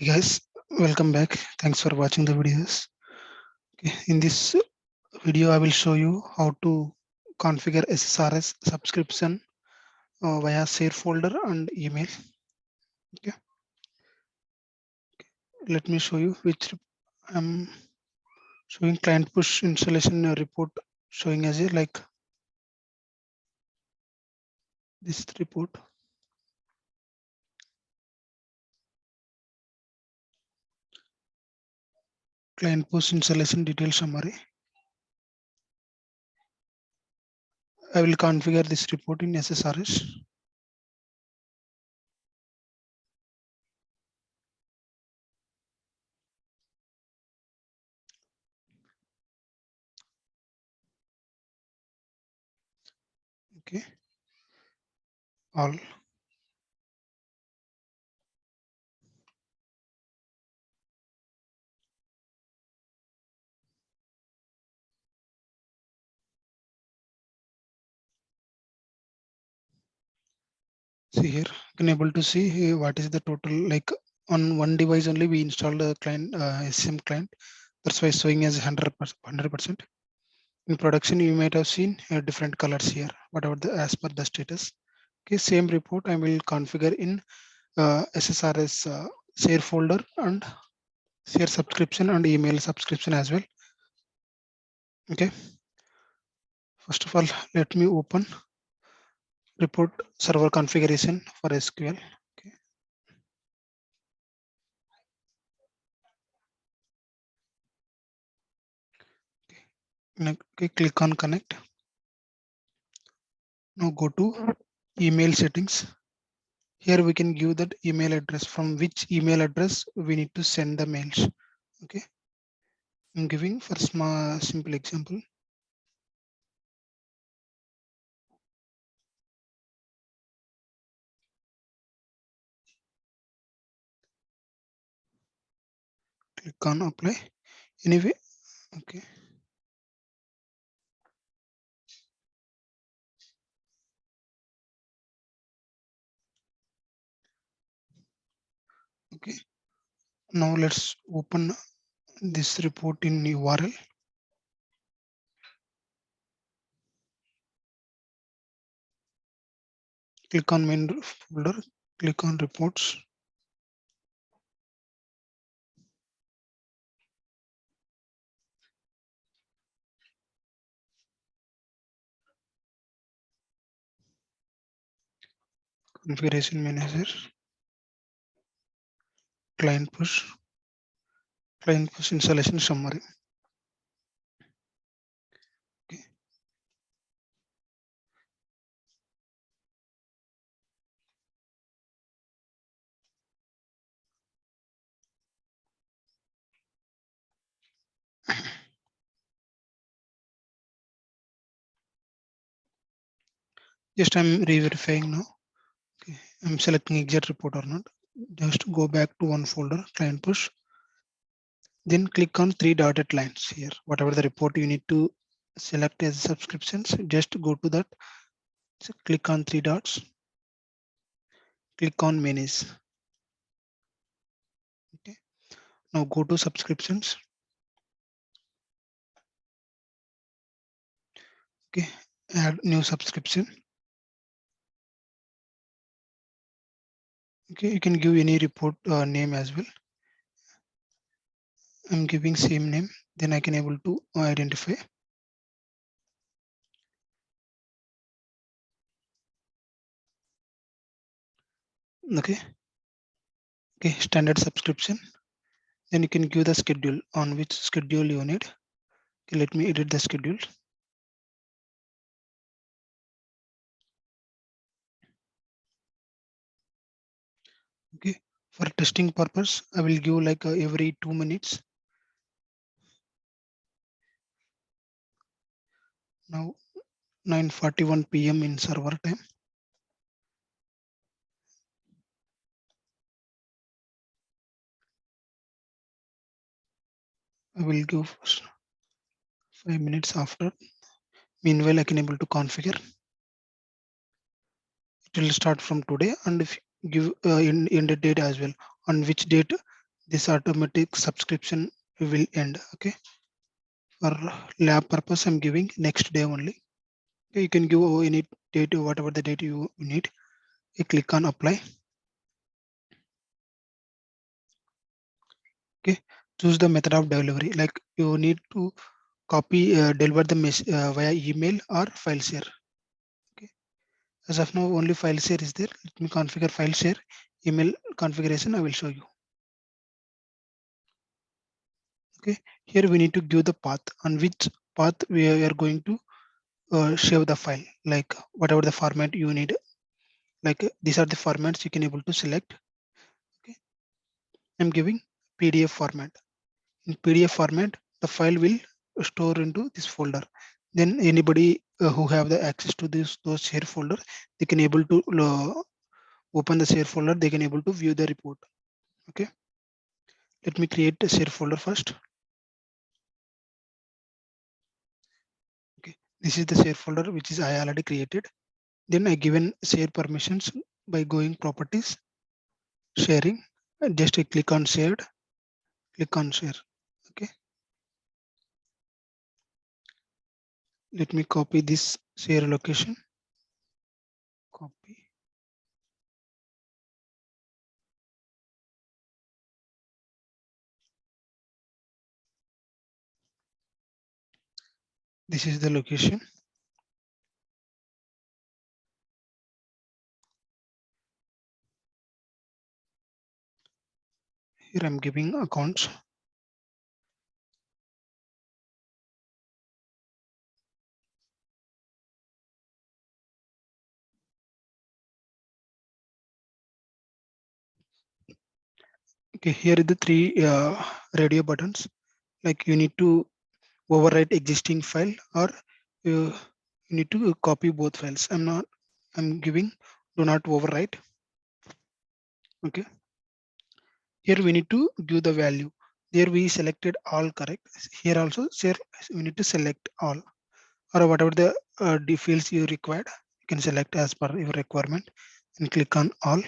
Hey guys, welcome back. Thanks for watching the videos. Okay, in this video, I will show you how to configure SSRS subscription via share folder and email. Okay, let me show you which I'm showing client push installation report showing as a like this report. Client push installation detail summary. I will configure this report in SSRS. Okay, all. See here, you can able to see here what is the total, like on one device only we installed the client SCCM client. That's why showing as 100%. In production, you might have seen different colors here, whatever the as per the status. Okay, same report I will configure in SSRS share folder and share subscription and email subscription as well. Okay, first of all, let me open report server configuration for SQL. Okay. Okay, click on connect. Now go to email settings. Here we can give that email address, from which email address we need to send the mails. Okay, I'm giving for small simple example. Click on apply. Anyway, okay. Okay. Now let's open this report in URL. Click on main folder. Click on reports. Configuration manager. Client push. Client push installation summary. Okay. Just I'm re-verifying now. Okay. I'm selecting exact report or not. Just go back to one folder, client push. Then click on three dotted lines here. Whatever the report you need to select as subscriptions, just go to that. So click on three dots. Click on manage. Okay. Now go to subscriptions. Okay. Add new subscription. Okay. You can give any report name as well. I'm giving same name. Then I can able to identify. Okay. Okay. Standard subscription. Then you can give the schedule, on which schedule you need. Okay, let me edit the schedule. Okay, for testing purpose, I will give like every 2 minutes. Now 9:41 p.m. in server time. I will give 5 minutes after. Meanwhile, I can able to configure. It will start from today, and if you give in the date as well, on which date this automatic subscription will end. Okay, for lab purpose, I'm giving next day only. Okay, you can give any date, whatever the date you need. You click on apply. Okay, choose the method of delivery. Like you need to copy, deliver the message via email or file share. Okay, as of now, only file share is there. Let me configure file share. Email configuration I will show you. Okay, here we need to give the path on which path we are going to save the file, like whatever the format you need. Like these are the formats you can able to select. Okay, I'm giving PDF format. In PDF format, the file will store into this folder. Then anybody who have the access to this those share folder, they can able to open the share folder. They can able to view the report. Okay, let me create a share folder first. Okay, this is the share folder which is I already created. Then I given share permissions by going properties, sharing, and just click on shared, click on share. Okay, let me copy this share location, copy. This is the location. Here I'm giving accounts. Okay, here are the three radio buttons. Like you need to overwrite existing file or you need to copy both files. I'm giving do not overwrite. Okay, here we need to give the value. There we selected all correct. Here also here we need to select all or whatever the fields you required. You can select as per your requirement and click on all.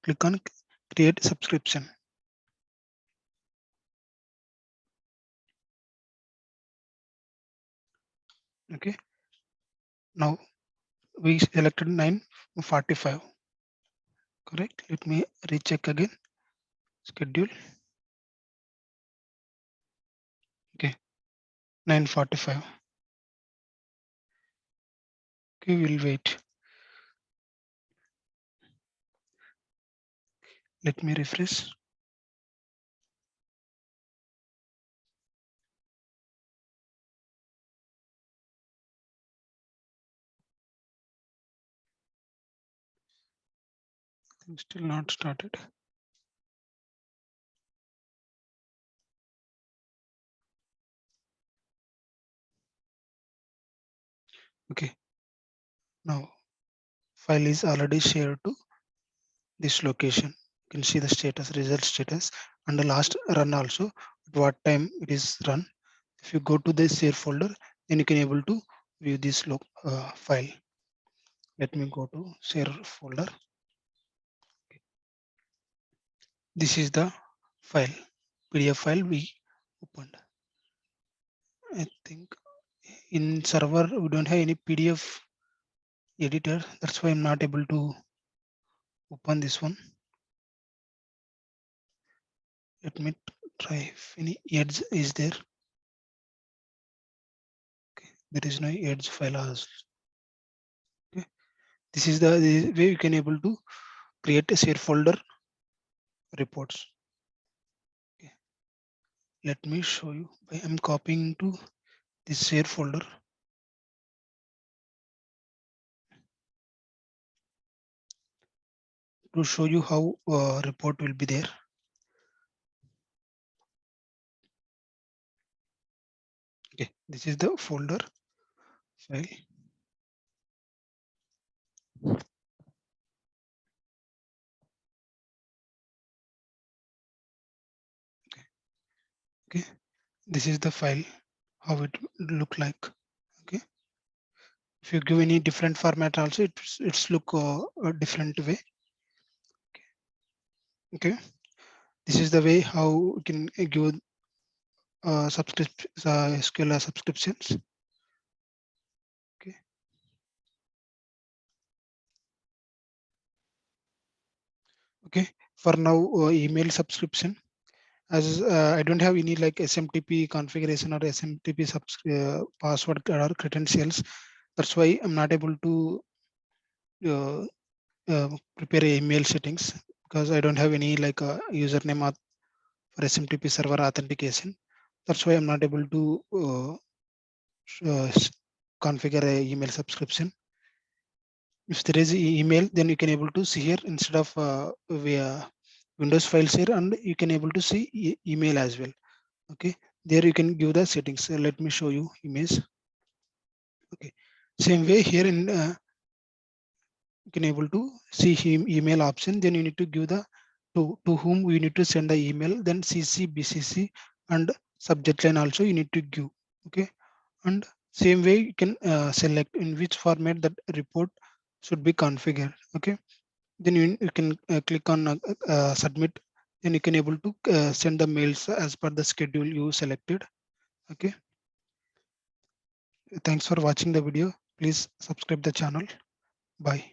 Click on create subscription. Okay, now we selected 9:45. Correct. Let me recheck again. Schedule. Okay, 9:45. Okay, we'll wait. Let me refresh. I'm still not started. Okay, now file is already shared to this location. You can see the status, result status, and the last run also. At what time it is run. If you go to the share folder, then you can able to view this file. Let me go to share folder. This is the file, PDF file we opened. I think in server we don't have any PDF editor. That's why I'm not able to open this one. Let me try if any edge is there. Okay, there is no edge file as. Okay, this is the way you can able to create a share folder reports. Okay, let me show you. I'm copying to this share folder. To show you how report will be there. Okay, this is the folder file. Okay, this is the file, how it look like. Okay, if you give any different format also, it's look a different way. Okay, This is the way how you can give SQL subscriptions. Okay. Okay. For now, email subscription. As I don't have any like SMTP configuration or SMTP password or credentials. That's why I'm not able to uh, prepare email settings, because I don't have any like username for SMTP server authentication. That's why I'm not able to configure a email subscription. If there is email, then you can able to see here instead of via Windows files here, and you can able to see email as well. Okay, there you can give the settings. Let me show you image. Okay, same way here in you can able to see him email option. Then you need to give the to whom we need to send the email. Then CC, BCC, and subject line also you need to give. Okay, and same way you can select in which format that report should be configured. Okay, then you can click on submit. Then you can able to send the mails as per the schedule you selected. Okay, thanks for watching the video. Please subscribe the channel. Bye.